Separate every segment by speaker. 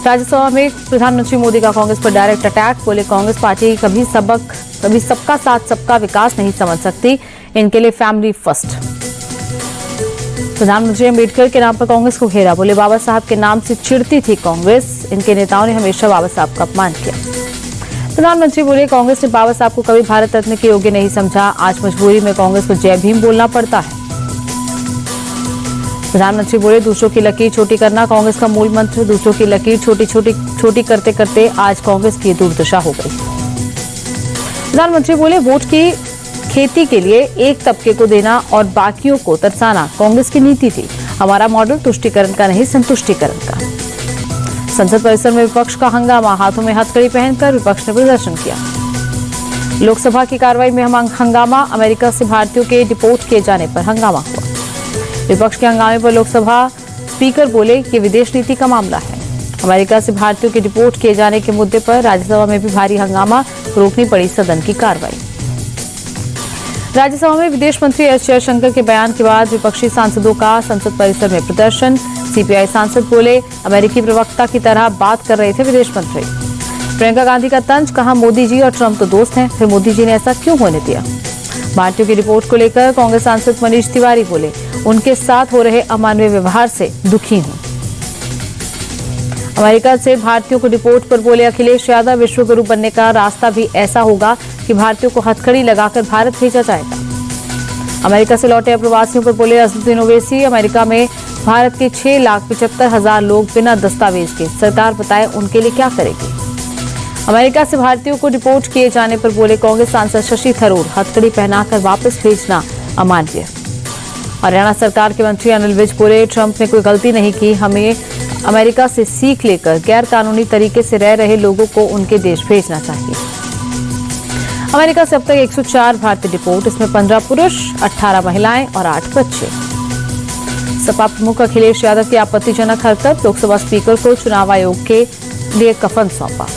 Speaker 1: राज्यसभा में प्रधानमंत्री मोदी का कांग्रेस पर डायरेक्ट अटैक। बोले कांग्रेस पार्टी कभी सबका साथ सबका विकास नहीं समझ सकती, इनके लिए फैमिली फर्स्ट। प्रधानमंत्री अम्बेडकर के नाम पर कांग्रेस को घेरा। बोले बाबा साहब के नाम से चिढ़ती थी कांग्रेस, इनके नेताओं ने हमेशा बाबा साहब का अपमान किया। प्रधानमंत्री बोले कांग्रेस ने बाबा साहब को कभी भारत रत्न के योग्य नहीं समझा, आज मजबूरी में कांग्रेस को जय भीम बोलना पड़ता है। प्रधानमंत्री बोले दूसरों की लकीर छोटी करना कांग्रेस का मूल मंत्र, दूसरों की लकीर छोटी करते करते आज कांग्रेस की दुर्दशा हो गई। प्रधानमंत्री बोले वोट की खेती के लिए एक तबके को देना और बाकियों को तरसाना कांग्रेस की नीति थी, हमारा मॉडल तुष्टीकरण का नहीं संतुष्टीकरण का। संसद परिसर में विपक्ष का हंगामा, हाथों में हथकड़ी पहनकर विपक्ष ने प्रदर्शन किया। लोकसभा की कार्रवाई में हंगामा, अमेरिका से भारतीयों के डिपोर्ट किए जाने पर हंगामा हुआ। विपक्ष के हंगामे पर लोकसभा स्पीकर बोले कि विदेश नीति का मामला है। अमेरिका से भारतीयों के डिपोर्ट किए जाने के मुद्दे पर राज्यसभा में भी भारी हंगामा, रोकनी पड़ी सदन की कार्रवाई। राज्यसभा में विदेश मंत्री एस जयशंकर के बयान के बाद विपक्षी सांसदों का संसद परिसर में प्रदर्शन। सीपीआई सांसद बोले अमेरिकी प्रवक्ता की तरह बात कर रहे थे विदेश मंत्री। प्रियंका गांधी का तंज, कहा मोदी जी और ट्रंप तो दोस्त हैं, फिर मोदी जी ने ऐसा क्यों होने दिया। भारतीयों की रिपोर्ट को लेकर कांग्रेस सांसद मनीष तिवारी बोले उनके साथ हो रहे अमानवीय व्यवहार से दुखी हूं। अमेरिका से भारतीयों को डिपोर्ट पर बोले अखिलेश यादव, विश्व गुरु बनने का रास्ता भी ऐसा होगा कि भारतीयों को हथकड़ी लगाकर भारत भेजा जाएगा। अमेरिका से लौटे अप्रवासियों पर बोले असदुद्दीन ओवैसी, अमेरिका में भारत के 6,75,000 लोग बिना दस्तावेज के, सरकार बताए उनके लिए क्या करेगी। अमेरिका से भारतीयों को डिपोर्ट किए जाने पर बोले कांग्रेस सांसद शशि थरूर, हथकड़ी पहनाकर वापस भेजना अमानवीय। हरियाणा सरकार के मंत्री अनिल विज बोले ट्रंप ने कोई गलती नहीं की, हमें अमेरिका से सीख लेकर गैर कानूनी तरीके से रह रहे लोगों को उनके देश भेजना चाहिए। अमेरिका से अब तक 104 भारतीय डिपोर्ट, इसमें 15 पुरुष, 18 महिलाएं और 8 बच्चे। सपा प्रमुख अखिलेश यादव की आपत्तिजनक हरकत, लोकसभा स्पीकर को चुनाव आयोग के लिए कफन सौंपा।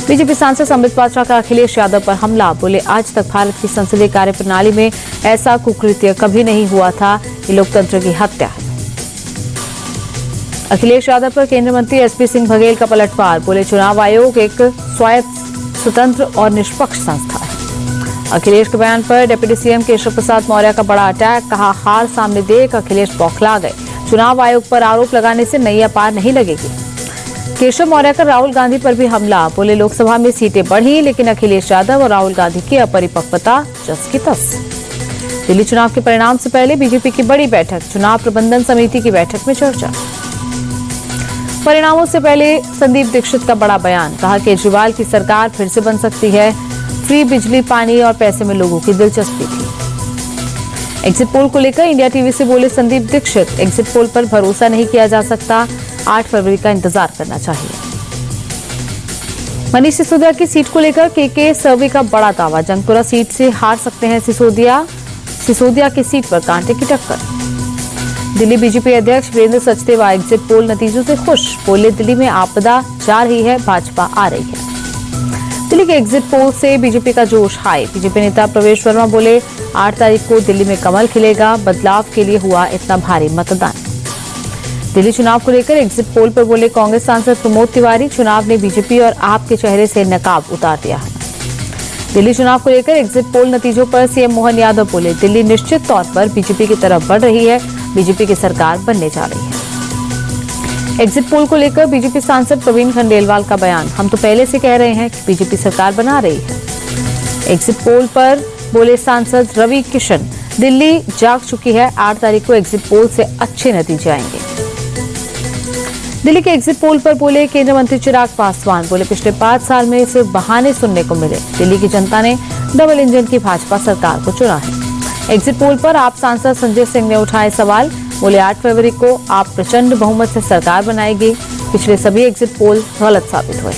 Speaker 1: बीजेपी सांसद संबित पात्रा का अखिलेश यादव पर हमला, बोले आज तक भारत की संसदीय कार्यप्रणाली में ऐसा कुकृत्य कभी नहीं हुआ था, ये लोकतंत्र की हत्या है। अखिलेश यादव पर केंद्रीय मंत्री एसपी सिंह बघेल का पलटवार, बोले चुनाव आयोग एक स्वायत्त, स्वतंत्र और निष्पक्ष संस्था है। अखिलेश के बयान पर डिप्टी सीएम केशव प्रसाद मौर्य का बड़ा अटैक, कहा हार सामने देख अखिलेश बौखला गए, चुनाव आयोग पर आरोप लगाने से नैया पार नहीं लगेगी। केशव मौर्य का राहुल गांधी पर भी हमला, बोले लोकसभा में सीटें बढ़ी लेकिन अखिलेश यादव और राहुल गांधी की अपरिपक्वता जस की तस। दिल्ली चुनाव के परिणाम से पहले बीजेपी की बड़ी बैठक, चुनाव प्रबंधन समिति की बैठक में चर्चा। परिणामों से पहले संदीप दीक्षित का बड़ा बयान, कहा केजरीवाल की सरकार फिर से बन सकती है, फ्री बिजली, पानी और पैसे में लोगों की दिलचस्पी थी। एग्जिट पोल को लेकर इंडिया टीवी से बोले संदीप दीक्षित, एग्जिट पोल पर भरोसा नहीं किया जा सकता, 8 फरवरी का इंतजार करना चाहिए। मनीष सिसोदिया की सीट को लेकर के सर्वे का बड़ा दावा, जंगपुरा सीट से हार सकते हैं सिसोदिया की सीट पर कांटे की टक्कर। दिल्ली बीजेपी अध्यक्ष वीरेंद्र सचदेवा एग्जिट पोल नतीजों से खुश, बोले दिल्ली में आपदा जा रही है, भाजपा आ रही है। दिल्ली के एग्जिट पोल से बीजेपी का जोश हाई, बीजेपी नेता प्रवेश वर्मा बोले 8 तारीख को दिल्ली में कमल खिलेगा, बदलाव के लिए हुआ इतना भारी मतदान। दिल्ली चुनाव को लेकर एग्जिट पोल पर बोले कांग्रेस सांसद प्रमोद तिवारी, चुनाव ने बीजेपी और आप के चेहरे से नकाब उतार दिया है। दिल्ली चुनाव को लेकर एग्जिट पोल नतीजों पर सीएम मोहन यादव बोले दिल्ली निश्चित तौर पर बीजेपी की तरफ बढ़ रही है, बीजेपी की सरकार बनने जा रही है। एग्जिट पोल को लेकर बीजेपी सांसद प्रवीण खंडेलवाल का बयान, हम तो पहले से कह रहे हैं कि बीजेपी सरकार बना रही है। एग्जिट पोल पर बोले सांसद रवि किशन, दिल्ली जाग चुकी है, 8 तारीख को एग्जिट पोल से अच्छे नतीजे आएंगे। दिल्ली के एग्जिट पोल पर बोले केंद्रीय मंत्री चिराग पासवान, बोले पिछले 5 साल में सिर्फ बहाने सुनने को मिले, दिल्ली की जनता ने डबल इंजन की भाजपा सरकार को चुना है। एग्जिट पोल पर आप सांसद संजय सिंह ने उठाए सवाल, बोले 8 फरवरी को आप प्रचंड बहुमत से सरकार बनाएगी, पिछले सभी एग्जिट पोल गलत साबित हुए।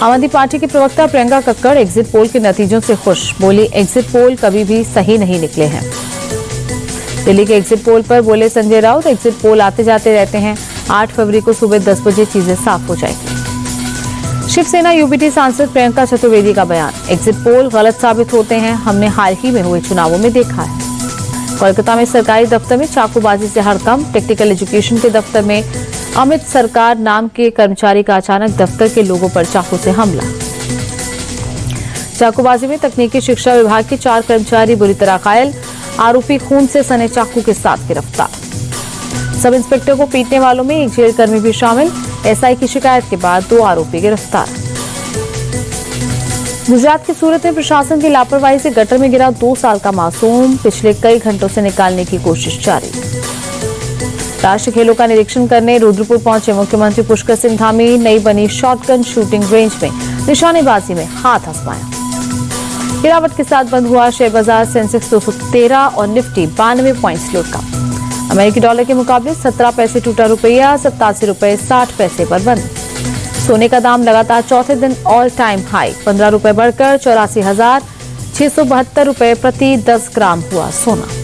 Speaker 1: आम आदमी पार्टी की प्रवक्ता प्रियंका कक्कड़ एग्जिट पोल के नतीजों से खुश, बोली एग्जिट पोल कभी भी सही नहीं निकले हैं। दिल्ली के एग्जिट पोल पर बोले संजय राउत, एग्जिट पोल आते जाते रहते हैं, 8 फरवरी को सुबह 10 बजे चीजें साफ हो जाएगी। शिवसेना यूबीटी सांसद प्रियंका चतुर्वेदी का बयान, एग्जिट पोल गलत साबित होते हैं, हमने हाल ही में हुए चुनावों में देखा है। कोलकाता में सरकारी दफ्तर में चाकूबाजी से हड़कंप, टेक्निकल एजुकेशन के दफ्तर में अमित सरकार नाम के कर्मचारी का अचानक दफ्तर के लोगों पर चाकू से हमला। चाकूबाजी में तकनीकी शिक्षा विभाग के 4 कर्मचारी बुरी तरह घायल, आरोपी खून से सने चाकू के साथ गिरफ्तार। सब इंस्पेक्टर को पीटने वालों में एक जेल कर्मी भी शामिल, एसआई की शिकायत के बाद 2 आरोपी गिरफ्तार। गुजरात के सूरत में प्रशासन की लापरवाही से गटर में गिरा 2 साल का मासूम, पिछले कई घंटों से निकालने की कोशिश जारी। राष्ट्रीय खेलों का निरीक्षण करने रुद्रपुर पहुंचे मुख्यमंत्री पुष्कर सिंह धामी, नई बनी शॉटगन शूटिंग रेंज में निशानेबाजी में हाथ आजमाया। गिरावट के साथ बंद हुआ शेयर बाजार, सेंसेक्स 213 और निफ्टी 92 पॉइंट्स लुढ़का। अमेरिकी डॉलर के मुकाबले 17 पैसे टूटा रुपया, 87 रुपए 60 पैसे पर बंद। सोने का दाम लगातार चौथे दिन ऑल टाइम हाई, 15 रुपए बढ़कर 84,672 रुपए प्रति 10 ग्राम हुआ सोना।